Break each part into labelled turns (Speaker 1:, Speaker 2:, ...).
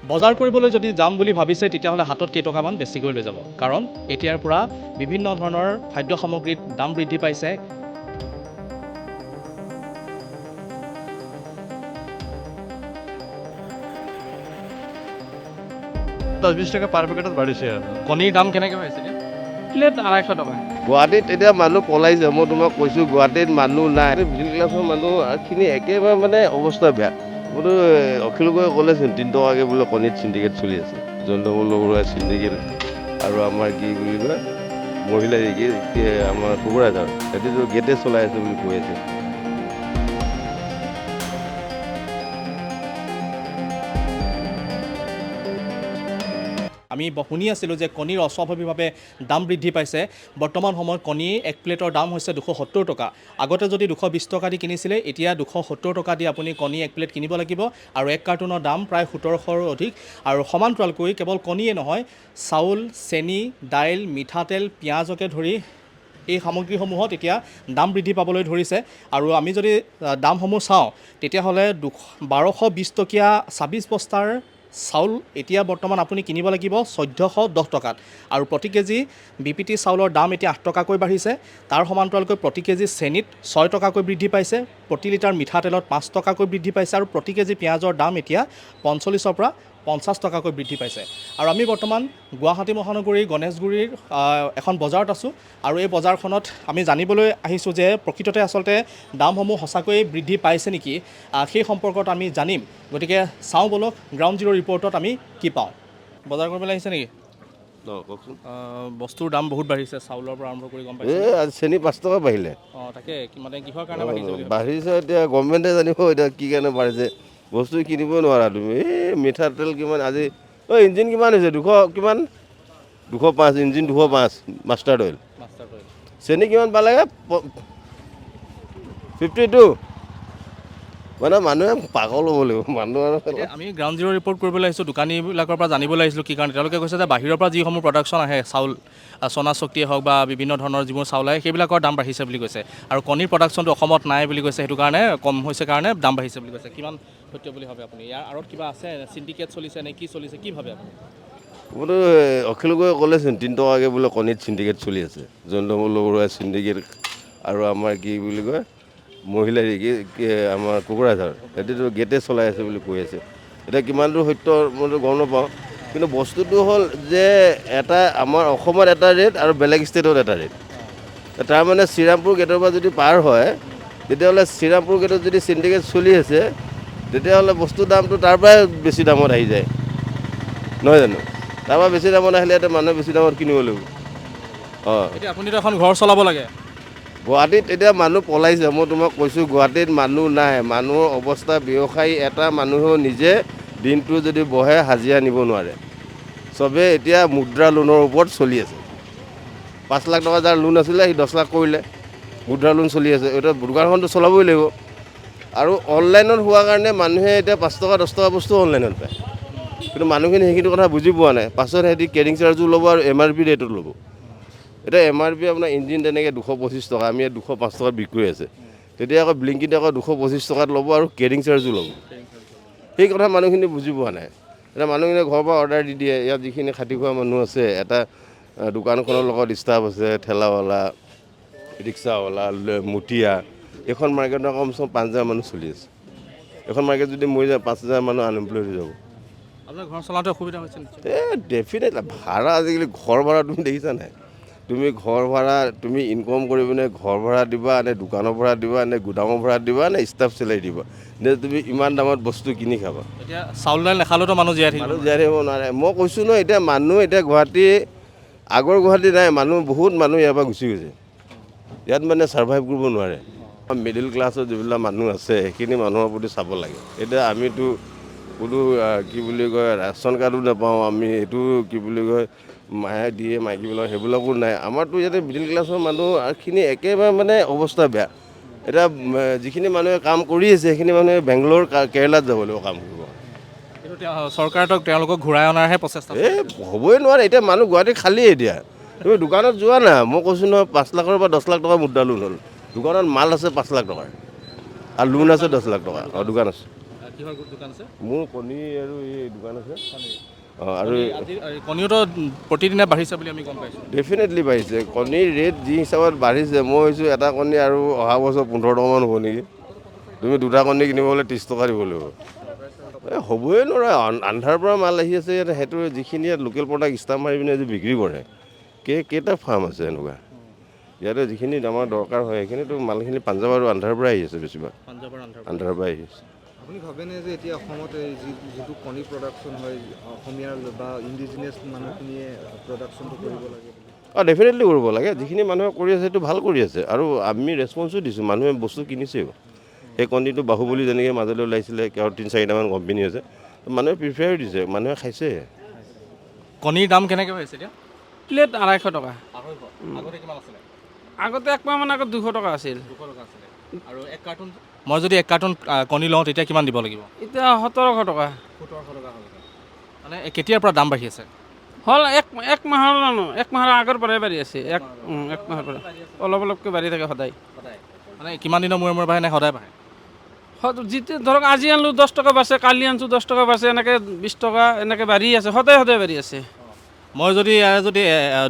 Speaker 1: বজাৰ কৰিবলৈ যদি যাম বুলি ভাবিছে তেতিয়াহ'লে হাতত কেইটকামান বেছিকৈ লৈ যাব, কাৰণ এতিয়াৰ পৰা বিভিন্ন ধৰণৰ খাদ্য সামগ্ৰীৰ দাম বৃদ্ধি পাইছে।
Speaker 2: 10-20 টকা পাৰ পেকেটত বাঢ়িছে আৰু
Speaker 1: কণীৰ দাম কেনেকৈ হৈছে এতিয়া? প্লেট 250 টকা।
Speaker 3: গুৱাহাটীত এতিয়া মানুহ পলাইছে, মই তোমাক কৈছোঁ গুৱাহাটীত মানুহ নাই, মিডিল ক্লাছৰ মানুহখিনি একেবাৰে মানে অৱস্থা বেয়া। বোলো অখিল গগৈয়ে ক'লেচোন 3 টকাকৈ বোলে কণীত চিণ্ডিকেট চলি আছে, জন্তুমূল্য বঢ়োৱা চিণ্ডিকেট। আৰু আমাৰ কি বুলি কয় মহিলা আমাৰ কোকৰাঝাৰ সিহঁতেতো গেটে চলাই আছে বুলি কৈ আছে।
Speaker 1: আমি শুনি আছিলোঁ যে কণীৰ অস্বাভাৱিকভাৱে দাম বৃদ্ধি পাইছে। বৰ্তমান সময়ত কণী এক প্লেটৰ দাম হৈছে 270 টকা। আগতে যদি 220 টকা দি কিনিছিলে, এতিয়া 270 টকা দি আপুনি কণী এক প্লেট কিনিব লাগিব, আৰু এক কাৰ্টুনৰ দাম প্ৰায় 1700ৰো অধিক। আৰু সমান্তৰালকৈ কেৱল কণীয়ে নহয়, চাউল, চেনি, দাইল, মিঠাতেল, পিঁয়াজকে ধৰি এই সামগ্ৰীসমূহত এতিয়া দাম বৃদ্ধি পাবলৈ ধৰিছে। আৰু আমি যদি দামসমূহ চাওঁ তেতিয়াহ'লে 1220 টকীয়া 26 বস্তাৰ চাউল এতিয়া বৰ্তমান আপুনি কিনিব লাগিব 1410 টকাত, আৰু প্ৰতি কেজি BPT চাউলৰ দাম এতিয়া 8 টকাকৈ বাঢ়িছে। তাৰ সমান্তৰালকৈ প্ৰতি কেজি চেনিত 6 টকাকৈ বৃদ্ধি পাইছে, প্ৰতি লিটাৰ মিঠাতেলত 5 টকাকৈ বৃদ্ধি পাইছে, আৰু প্ৰতি কেজি পিঁয়াজৰ দাম এতিয়া 45ৰ পৰা 50 টকাকৈ বৃদ্ধি পাইছে। আৰু আমি বৰ্তমান গুৱাহাটী মহানগৰীৰ গণেশগুৰিৰ এখন বজাৰত আছোঁ, আৰু এই বজাৰখনত আমি জানিবলৈ আহিছোঁ যে প্ৰকৃততে আচলতে দামসমূহ সঁচাকৈয়ে বৃদ্ধি পাইছে নেকি, সেই সম্পৰ্কত আমি জানিম। গতিকে চাওঁ বলক গ্ৰাউণ্ড জিৰ' ৰিপৰ্টত আমি কি পাওঁ। বজাৰ কৰিবলৈ আহিছে নেকি?
Speaker 3: কওকচোন।
Speaker 1: বস্তুৰ দাম বহুত বাঢ়িছে, চাউলৰ পৰা আৰম্ভ কৰি গম পাইছে।
Speaker 3: আজি চেনি 5 টকা বাঢ়িলে।
Speaker 1: তাকে মানে কিহৰ কাৰণে বাঢ়িছে বুলি
Speaker 3: বাঢ়িছে এতিয়া গভৰ্ণমেণ্টে জানিব এতিয়া কি কাৰণে বাঢ়িছে। বস্তু কিনিব নোৱাৰা তুমি। এই মিঠাতেল কিমান আজি, ইঞ্জিন কিমান হৈছে? 200 কিমান? 205, ইঞ্জিন 205 মাষ্টাৰ্ড অইল। চেনি কিমান পালেগৈ? 52। মানে মানুহে পাগল হ'ব লাগিব মানুহ। আৰু
Speaker 1: আমি গ্ৰাউণ্ড জিৰ' ৰিপৰ্ট কৰিবলৈ আহিছোঁ, দোকানীবিলাকৰ পৰা জানিবলৈ আহিছিলোঁ কি কাৰণে। তেওঁলোকে কৈছে যে বাহিৰৰ পৰা যিসমূহ প্ৰডাকশ্যন আহে, চাউল, চনা শক্তিয়ে হওক বা বিভিন্ন ধৰণৰ যিবোৰ চাউল আহে, সেইবিলাকৰ দাম বাঢ়িছে বুলি কৈছে। আৰু কণীৰ প্ৰডাকশ্যনটো অসমত নাই বুলি কৈছে, সেইটো কাৰণে কম হৈছে কাৰণে দাম বাঢ়িছে বুলি কৈছে। কিমান সত্য বুলি ভাবে আপুনি? ইয়াৰ আঁৰত কিবা আছে, চিণ্ডিকেট চলিছে নে কি চলিছে, কি ভাবে আপুনি?
Speaker 3: বোলো অখিল গগৈয়ে ক'লেচোন 3 টকাকৈ বোলে কণীত চিণ্ডিকেট চলি আছে, জন্তুমূল্য বঢ়োৱা চিণ্ডিকেট। আৰু আমাৰ কি বুলি কয় মহিলা আমাৰ কোকৰাঝাৰ সিহঁতেতো গেটে চলাই আছে বুলি কৈ আছে। এতিয়া কিমান দূৰ সত্য মইতো গম নাপাওঁ, কিন্তু বস্তুটো হ'ল যে এটা আমাৰ অসমত এটা ৰেট আৰু বেলেগ ষ্টেটত এটা ৰেট। তাৰমানে শ্ৰীৰামপুৰ গেটৰ পৰা যদি পাৰ হয়, তেতিয়াহ'লে শ্ৰীৰামপুৰ গেটত যদি চিণ্ডিকেট চলি আছে, তেতিয়াহ'লে বস্তুৰ দামটো তাৰ পৰাই বেছি দামত আহি যায়, নহয় জানো? তাৰপৰা বেছি দামত আহিলে এতিয়া মানুহে বেছি দামত কিনিব লাগিব।
Speaker 1: এতিয়া আপুনিতো এখন ঘৰ চলাব লাগে।
Speaker 3: গুৱাহাটীত এতিয়া মানুহ পলাইছে, মই তোমাক কৈছোঁ গুৱাহাটীত মানুহ নাই, মানুহৰ অৱস্থা ব্যৱসায়ী এটা মানুহেও নিজে দিনটো যদি বহে হাজিৰা নিব নোৱাৰে। চবেই এতিয়া মুদ্ৰা লোনৰ ওপৰত চলি আছে। 5 লাখ টকা যাৰ লোন আছিলে সি 10 লাখ কৰিলে, মুদ্ৰা লোন চলি আছে। এতিয়া দোকানখনটো চলাবই লাগিব। আৰু অনলাইনত হোৱাৰ কাৰণে মানুহে এতিয়া 5 টকা 10 টকা বস্তু অনলাইনত পায়, কিন্তু মানুহখিনি সেইখিনি কথা বুজি পোৱা নাই। পাছত সিহঁতি কেৰিং চাৰ্জো ল'ব আৰু MRP ৰেটত ল'ব। এতিয়া MRP আপোনাৰ ইঞ্জিন তেনেকৈ 225 টকা, আমি ইয়াত 205 টকাত বিক্ৰী আছে। তেতিয়া আকৌ ব্লিংকিত আকৌ 225 টকাত ল'ব আৰু কেৰিং চাৰ্জো ল'ব। সেই কথা মানুহখিনি বুজি পোৱা নাই। এতিয়া মানুহখিনিয়ে ঘৰৰ পৰা অৰ্ডাৰ দি দিয়ে। ইয়াত যিখিনি খাটি খোৱা মানুহ আছে, এটা দোকানখনৰ লগত ষ্টাফ আছে, ঠেলাৱালা, ৰিক্সাৱালা, মুঠীয়া। এইখন মাৰ্কেটত কমচে কম 5000 মানুহ চলি আছে। এখন মাৰ্কেট যদি মৰি যায় 5000 মানুহ আনএমপ্লয়ড হৈ যাব।
Speaker 1: আপোনাৰ ঘৰ চলাওঁতে অসুবিধা হৈছে নিশ্চয়।
Speaker 3: ডেফিনেট ভাড়া আজিকালি ঘৰ ভাড়া তুমি দেখিছা নাই? তুমি ঘৰ ভাড়া তুমি ইনকম কৰি পিনে ঘৰ ভাড়া দিবা নে দোকানৰ ভাড়া দিবা নে গুদামৰ ভাড়া দিবা নে ষ্টাফ চেলাৰি দিবা, নে তুমি ইমান দামত বস্তু কিনি খাবা?
Speaker 1: এতিয়া চাউল দাইল নাখালেতো মানুহ জীয়াই থাকিব
Speaker 3: নোৱাৰে। মই কৈছোঁ ন, এতিয়া মানুহ এতিয়া গুৱাহাটী আগৰ গুৱাহাটী নাই, মানুহ বহুত মানুহ ইয়াৰ পৰা গুচি গৈছে। ইয়াত মানে ছাৰ্ভাইভ কৰিব নোৱাৰে। মিডিল ক্লাছৰ যিবিলাক মানুহ আছে সেইখিনি মানুহৰ প্ৰতি চাব লাগে। এতিয়া আমিতো কোনো কি বুলি কয় ৰেচন কাৰ্ডো নাপাওঁ, আমি এইটো কি বুলি কয় মাহে দিয়ে মাইকীবিলাক সেইবিলাকো নাই। আমাৰতো ইয়াতে মিডিল ক্লাছৰ মানুহখিনি একেবাৰে মানে অৱস্থা বেয়া। এতিয়া যিখিনি মানুহে কাম কৰি আছে সেইখিনি মানুহে বেংগলোৰ কেৰেলাত যাব লাগিব কাম কৰিব।
Speaker 1: চৰকাৰে তেওঁলোকক ঘূৰাই অনাৰহে প্ৰচেষ্টা।
Speaker 3: হ'বই নোৱাৰে। এতিয়া মানুহ গুৱাহাটী খালী। এতিয়া তুমি দোকানত যোৱা না, মই কৈছোঁ নহয় 5 লাখৰ পৰা 10 লাখ টকা মুদ্ৰা লোন হ'ল। দোকানত মাল আছে 5 লাখ টকাৰ আৰু লোন আছে 10 লাখ টকা। দোকান আছে।
Speaker 1: কিহৰ দোকান আছে?
Speaker 3: মোৰ কণী আৰু এই দোকান আছে।
Speaker 1: কণীৰ।
Speaker 3: আৰু
Speaker 1: আজি কণীওতো প্ৰতিদিনে বাঢ়িছে বুলি আমি গম পাইছোঁ।
Speaker 3: ডেফিনেটলি বাঢ়িছে। কণীৰ ৰেট যি হিচাপত বাঢ়িছে, মই ভাবিছোঁ এটা কণী আৰু অহা বছৰ 15 টকামান হ'ব নেকি। তুমি দুটা কণী কিনিব গ'লে 30 টকা দিব লাগিব। হ'বই নোৱাৰে, আন্ধাৰ পৰা মাল আহি আছে ইয়াত। সেইটো যিখিনি ইয়াত লোকেল প্ৰডাক্ট ষ্টাম্প মাৰি পিনে যে বিক্ৰী কৰে, কেইটা ফাৰ্ম আছে এনেকুৱা। ইয়াতে যিখিনি আমাৰ দৰকাৰ হয় সেইখিনিতো মালখিনি পাঞ্জাৱ আৰু আন্ধাৰ পৰা আহি আছে বেছিভাগ। আন্ধাৰ পৰা আহি আছে।
Speaker 4: আপুনি ভাবেনে যে এতিয়া অসমত যিটো কণী প্ৰডাকশ্যন হয়, অসমীয়াৰ বা ইণ্ডিজিনিয়াছ মানুহখিনিয়ে প্ৰডাকশ্যনটো কৰিব লাগে?
Speaker 3: ডেফিনেটলি কৰিব লাগে। যিখিনি মানুহে কৰি আছে সেইটো ভাল কৰি আছে, আৰু আমি ৰেচপন্সো দিছোঁ, মানুহে বস্তু কিনিছেও। সেই কণীটো বাহুবলী যেনেকৈ মাজলৈ ওলাইছিলে, আৰু 3-4টামান কোম্পানী আছে, মানুহে প্ৰিফাৰ দিছে, মানুহে খাইছে।
Speaker 1: কণীৰ দাম কেনেকৈ হৈ আছে এতিয়া?
Speaker 5: প্লেট 250 টকা।
Speaker 1: আগতে কিমান আছিলে?
Speaker 5: আগতে 1 মাহমান আগত 200 টকা আছিল।
Speaker 1: 200 টকা আছিলে। আৰু এক কাৰ্টুন, মই যদি 1 কাৰ্টুন কণী লওঁ তেতিয়া কিমান দিব লাগিব?
Speaker 5: এতিয়া 1700 টকা।
Speaker 1: 1700 টকা হ'ল। মানে কেতিয়াৰ পৰা দাম বাঢ়ি আছে?
Speaker 5: হ'ল এক মাহৰ জানো, 1 মাহৰ আগৰ পৰাই বাঢ়ি আছে। এক মাহৰ পৰা অলপ অলপকৈ বাঢ়ি থাকে সদায়।
Speaker 1: মানে কিমান দিনৰ মূৰে মূৰে বাঢ়ে নে সদায় বাঢ়ে?
Speaker 5: যিটো ধৰক আজি আনিলোঁ 10 টকা বাঢ়ছে, কালি আনিছোঁ 10 টকা বাঢ়ছে, এনেকৈ 20 টকা এনেকৈ বাঢ়ি আছে, সদায় বাঢ়ি আছে।
Speaker 1: মই যদি ইয়াৰে যদি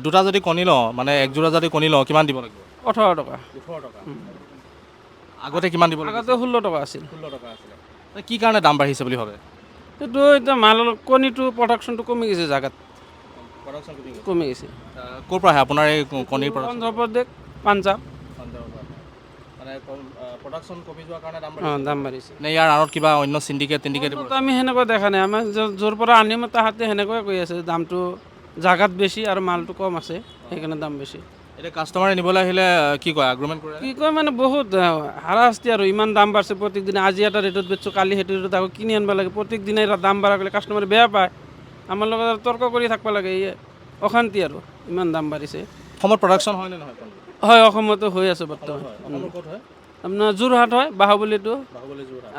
Speaker 1: দুটা যদি কণী লওঁ, মানে এক যোৰা যদি কণী লওঁ, কিমান দিব লাগিব?
Speaker 5: 18 টকা।
Speaker 1: 18 টকা। আগতে কিমান দিব লাগিব?
Speaker 5: আগতে 16 টকা আছিল।
Speaker 1: 16 টকা আছিলে। কি কাৰণে দাম বাঢ়িছে বুলি ভাবে?
Speaker 5: সেইটো এতিয়া কণীটো প্ৰডাকশ্যনটো কমি গৈছে, জেগাত কমি গৈছে।
Speaker 1: ক'ৰ পৰা আহে আপোনাৰ এই কণীৰ প্ৰডাকশ্যন?
Speaker 5: অন্ধ্ৰ প্ৰদেশ, পাঞ্জাৱ।
Speaker 1: মানে প্ৰডাকশ্যন কমি যোৱাৰ কাৰণে
Speaker 5: দাম বাঢ়িছে।
Speaker 1: নে ইয়াৰ আঁৰত কিবা অন্য চিণ্ডিকেট
Speaker 5: আমি সেনেকুৱা দেখা নাই। আমাৰ য'ৰ পৰা আনিম তাহাঁতে সেনেকুৱাই কৈ আছে, দামটো জাগাত বেছি আৰু মালটো কম আছে, সেইকাৰণে দাম বেছি।
Speaker 1: এতিয়া কাষ্টমাৰে নিবলৈ আহিলে কি কয়, আৰ্গুমেণ্ট কৰে?
Speaker 5: কি কয় মানে বহুত হাৰাশাস্তি আৰু, ইমান দাম বাঢ়ছে প্ৰত্যেক দিনে। আজি এটা ৰেটত বেচছোঁ, কালি সেইটো ৰেটত আকৌ কিনি আনিব লাগে। প্ৰত্যেক দিনে দাম বাঢ়া গ'লে কাষ্টমাৰে বেয়া পায়। আমাৰ লগত তৰ্ক কৰি থাকিব লাগে, এই অশান্তি আৰু, ইমান দাম বাঢ়িছে।
Speaker 1: অসমত প্ৰডাকশ্যন হয়নে নহয়?
Speaker 5: হয়, অসমতো হৈ আছে বৰ্তমান।
Speaker 1: ক'ত হয়?
Speaker 5: আপোনাৰ যোৰহাট হয়, বাহুবলীটো,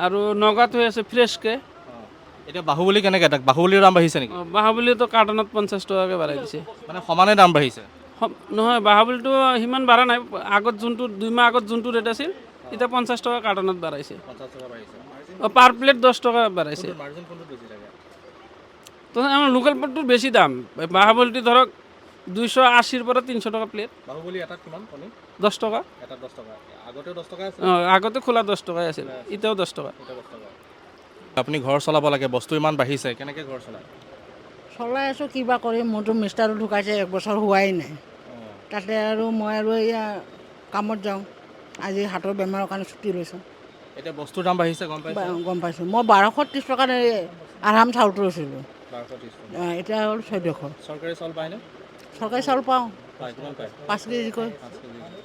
Speaker 5: আৰু নগাঁৱত হৈ আছে ফ্ৰেছকৈ।
Speaker 1: এতিয়া বাহুবলী কেনেকৈ? বাহুবলীৰ দাম বাঢ়িছে নেকি?
Speaker 5: বাহুবলীটো কাৰ্টনত 50 টকাকৈ বাঢ়াই দিছে।
Speaker 1: মানে সমানে দাম বাঢ়িছে?
Speaker 5: নহয়, বাহুবলীটো সিমান বাঢ়া নাই। আগত যোনটো 2 মাহ আগত যোনটো ৰেট আছিল, এতিয়া 50 টকা কাৰ্টনত বাঢ়াইছে।
Speaker 1: 50 টকা বাঢ়িছে।
Speaker 5: পাৰ প্লেট 10 টকা বাঢ়াইছে।
Speaker 1: মাৰ্জিন কোনটো বেছি লাগে?
Speaker 5: তো আমাৰ লোকেল পটটোৰ বেছি দাম। বাহুবলীটো ধৰক 280 পৰা 300 টকা প্লেট।
Speaker 1: বাহুবলী এটাত কিমান কণী?
Speaker 5: 10 টকা।
Speaker 1: এটাত 10 টকা। আগতেও 10 টকা আছিল?
Speaker 5: আগতে খোলা 10 টকাই আছিল, এতিয়াও 10 টকা।
Speaker 1: আপুনি ঘৰ চলাব লাগে, বস্তু ইমান বাঢ়িছে, কেনেকৈ ঘৰ চলায়?
Speaker 6: চলাই আছোঁ, কিবা কৰিম। মোৰতো মিষ্টাৰো ঢুকাইছে, 1 বছৰ হোৱাই নাই। তাতে আৰু মই আৰু এয়া কামত যাওঁ। আজি হাতৰ বেমাৰৰ কাৰণে ছুটি লৈছোঁ।
Speaker 1: এতিয়া বস্তুৰ দাম বাঢ়িছে, গম পাইছে?
Speaker 6: গম পাইছোঁ। মই 1230 টকাত আৰাম চাউলটো লৈছিলোঁ,
Speaker 1: 1230 টকা।
Speaker 6: এতিয়া হ'ল 1400।
Speaker 1: চৰকাৰী চাউল পায়নে?
Speaker 6: চৰকাৰী চাউল পাওঁ,
Speaker 1: পায়। কিমান পায়?
Speaker 6: 5 কেজিকৈ।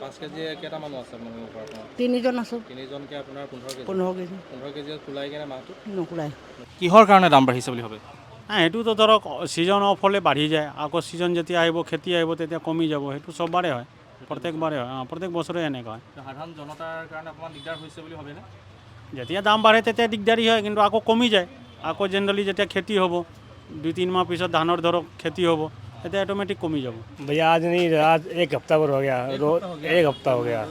Speaker 1: 5 কেজি কেইটা মানুহ আছে আপোনালোকৰ ঘৰখনত?
Speaker 6: 3জন আছোঁ।
Speaker 1: 3জনকৈ আপোনাৰ 15 কেজি।
Speaker 6: 15 কেজি
Speaker 1: 15 কেজি খোলাই কেনে মাহটো
Speaker 6: নোকোলাই।
Speaker 1: কিহৰ কাৰণে দাম বাঢ়িছে বুলি ভাবে?
Speaker 7: সেইটোতো ধৰক ছিজন অফ হ'লে বাঢ়ি যায়, আকৌ ছিজন যেতিয়া আহিব, খেতি আহিব, তেতিয়া কমি যাব। সেইটো চববাৰে হয়, প্ৰত্যেকবাৰে হয়, প্ৰত্যেক বছৰে এনেকুৱা হয়।
Speaker 1: সাধাৰণ জনতাৰ কাৰণে অকণমান দিগদাৰ হৈছে বুলি ভাবেনে?
Speaker 7: যেতিয়া দাম বাঢ়ে তেতিয়া দিগদাৰী হয়, কিন্তু আকৌ কমি যায়। আকৌ জেনেৰেলি যেতিয়া খেতি হ'ব, 2-3 মাহ পিছত ধানৰ ধৰক খেতি হ'ব, তেতিয়া অटोमेटिक कमी जाओ।
Speaker 8: भैया आज नहीं, आज 1 हफ्ता भर हो गया, रोज 1 हफ्ता हो गया।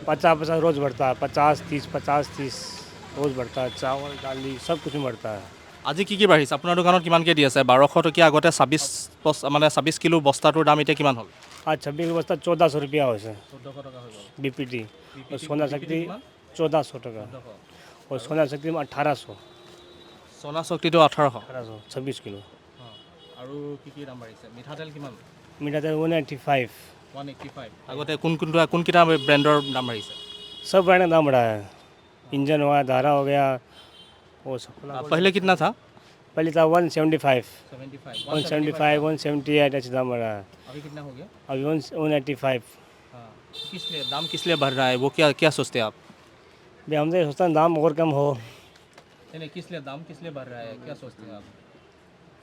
Speaker 8: 50 रोज़ बढ़ता है, 50-30 रोज़ बढ़ता है। चावल दाली सब कुछ में बढ़ता है।
Speaker 1: আজি কি বাঢ়িছে? আপোনাৰ দোকানত কিমানকৈ দি আছে? 1200 টকীয়া আগতে 26 কিলো বস্তাটোৰ দাম এতিয়া কিমান হ'ল?
Speaker 8: आज 26 बस्ता 1400 रुपया हो से
Speaker 1: 1400 টকা হৈ গ'ল।
Speaker 8: बीपीटी, और सोना शक्ति 1400 टका, और सोना शक्ति में 1800
Speaker 1: সোনা শক্তিটো 1800।
Speaker 8: 26 किलो।
Speaker 1: আৰু কি কি দাম বাঢ়িছে? মিঠাতেল কিমান?
Speaker 8: मीठा तेल 185।
Speaker 1: 185। আগতে কোনকেইটা ব্ৰেণ্ডৰ দাম বাঢ়িছে?
Speaker 8: सब ब्रांड का दाम बढ़ा है। इंजन हुआ, धारा हो गया, वो सब।
Speaker 1: पहले कितना था?
Speaker 8: पहले था 175,
Speaker 1: 175,
Speaker 8: 178 ऐसे दाम बढ़ा है।
Speaker 1: अभी कितना हो गया?
Speaker 8: अभी 185।
Speaker 1: हाँ, किस लिए दाम किस लिए बढ़ रहा है? वो क्या सोचते हैं आप?
Speaker 8: भाई हम तो सोचते हैं दाम और कम हो।
Speaker 1: नहीं, किस लिए दाम किस लिए बढ़ रहा है, क्या सोचते हैं आप?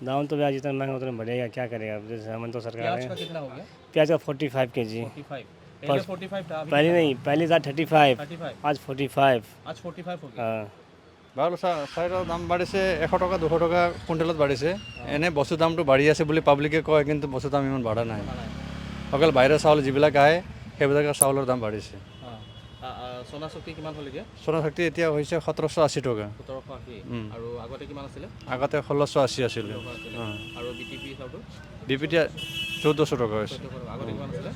Speaker 8: दाम तो आज जितना महंगा उतना बढ़ेगा, क्या करेगा। अब जैसे हम तो सरकार
Speaker 1: प्याज
Speaker 8: है।
Speaker 1: का कितना हो गया?
Speaker 8: प्याज का 45 केजी।
Speaker 1: 45। पहले 45 था, अभी
Speaker 8: पहले नहीं, पहले था 35,
Speaker 1: 35।
Speaker 8: आज 45।
Speaker 1: आज 45 हो गया।
Speaker 8: हाँ,
Speaker 2: বাৰু চাউলৰ দাম বাঢ়িছে, 100 টকা 200 টকা কুইণ্টেলত বাঢ়িছে। এনে বস্তুৰ দামটো বাঢ়ি আছে বুলি পাব্লিকে কয়, কিন্তু বস্তুৰ দাম ইমান বাঢ়া নাই। অকল বাহিৰৰ চাউল যিবিলাক আহে সেইবিলাকৰ চাউলৰ দাম বাঢ়িছে।
Speaker 1: সোনা শক্তি কিমান হ'লগৈ?
Speaker 2: সোণা শক্তি এতিয়া হৈছে 1780 টকা
Speaker 1: 1780 আৰু আগতে কিমান আছিলে?
Speaker 2: আগতে 1680 আছিলে
Speaker 1: আৰু বিটিপি চাউলটো
Speaker 2: বিপিটি 1400 টকা হৈছে
Speaker 1: আগতে কিমান আছিলে?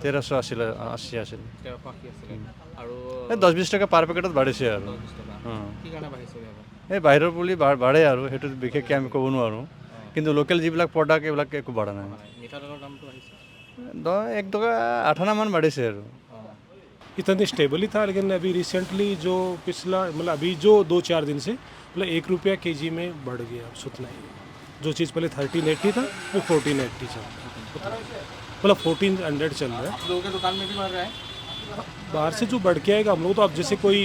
Speaker 2: 1380 আছিলে 80 আছিলে
Speaker 1: 1380 আছিলে আৰু
Speaker 2: 10-20 টকা পাৰ পেকেটত বাঢ়িছে আৰু
Speaker 1: 20 টকা কি কাৰণে বাঢ়িছে এবাৰ?
Speaker 2: এই বাহিৰৰ বুলি বাঢ়ে আৰু সেইটো বিশেষকৈ আমি ক'ব নোৱাৰোঁ কিন্তু লোকেল যিবিলাক প্ৰডাক্ট এইবিলাক একো বাঢ়া নাই
Speaker 1: মিঠাতেলৰ দামটো আহিছে
Speaker 2: 1 টকা 8 আনামান বাঢ়িছে আৰু
Speaker 9: इतना स्टेबल ही था लेकिन अभी रिसेंटली जो पिछला मतलब अभी जो 2-4 दिन से मतलब 1 रुपया केजी में बढ़ गया बस उतना ही जो चीज़ पहले 1380 था वो 1480 चल रहा है मतलब 1400 चल रहा है
Speaker 1: लोगों के दुकान में भी बढ़ रहा है
Speaker 9: बाहर से जो बढ़ के आएगा हम लोग तो अब जैसे कोई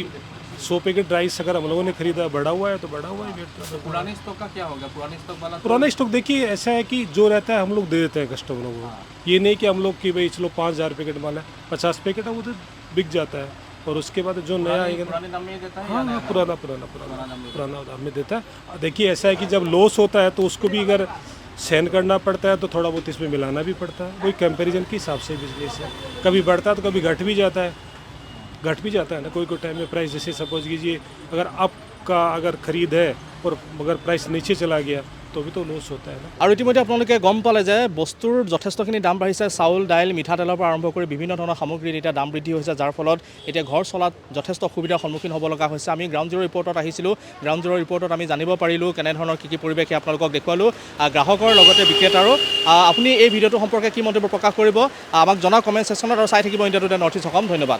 Speaker 9: 100 पैकेट राइस अगर हम लोगों ने खरीदा बढ़ा हुआ है तो बढ़ा हुआ है वेट
Speaker 1: पुराने स्टॉक का क्या होगा? पुराने स्टॉक वाला
Speaker 9: पुराना स्टॉक देखिए ऐसा है कि जो रहता है हम लोग दे देते हैं कस्टमरों को ये नहीं कि हम लोग कि भाई चलो 5000 पैकेट माल है 50 पैकेट है वो तो बिक जाता है और उसके बाद जो नया आएगा
Speaker 1: पुराने दाम में देता है
Speaker 9: हाँ हाँ पुराना दाम में देता है। देखिए ऐसा है कि जब लॉस होता है तो उसको भी अगर सहन करना पड़ता है तो थोड़ा बहुत इसमें मिलाना भी पड़ता है वही कंपैरिजन के हिसाब से बिजनेस है कभी बढ़ता है तो कभी घट भी जाता है ना कोई टाइम में प्राइस जैसे सपोज कीजिए अगर आपका अगर खरीद है और अगर प्राइस नीचे चला गया तो भी तो लॉस होता है ना।
Speaker 1: আৰু ইতিমধ্যে আপোনালোকে গম পালে যে বস্তুৰ যথেষ্টখিনি দাম বাঢ়িছে চাউল দাইল মিঠাতেলৰ পৰা আৰম্ভ কৰি বিভিন্ন ধৰণৰ সামগ্ৰীৰ এতিয়া দাম বৃদ্ধি হৈছে যাৰ ফলত এতিয়া ঘৰ চলাত যথেষ্ট অসুবিধাৰ সন্মুখীন হ'ব লগা হৈছে। আমি গ্ৰাউণ্ড জিৰ' ৰিপৰ্টত আহিছিলোঁ গ্ৰাউণ্ড জিৰ' ৰিপৰ্টত আমি জানিব পাৰিলোঁ কেনেধৰণৰ কি পৰিৱেশে আপোনালোকক দেখুৱালোঁ গ্ৰাহকৰ লগতে বিক্ৰেতাৰো। আপুনি এই ভিডিঅ'টো সম্পৰ্কে কি মন্তব্য প্ৰকাশ কৰিব আমাক জনাওক কমেণ্ট ছেকশ্যনত আৰু চাই থাকিব India today north east Assam. ধন্যবাদ।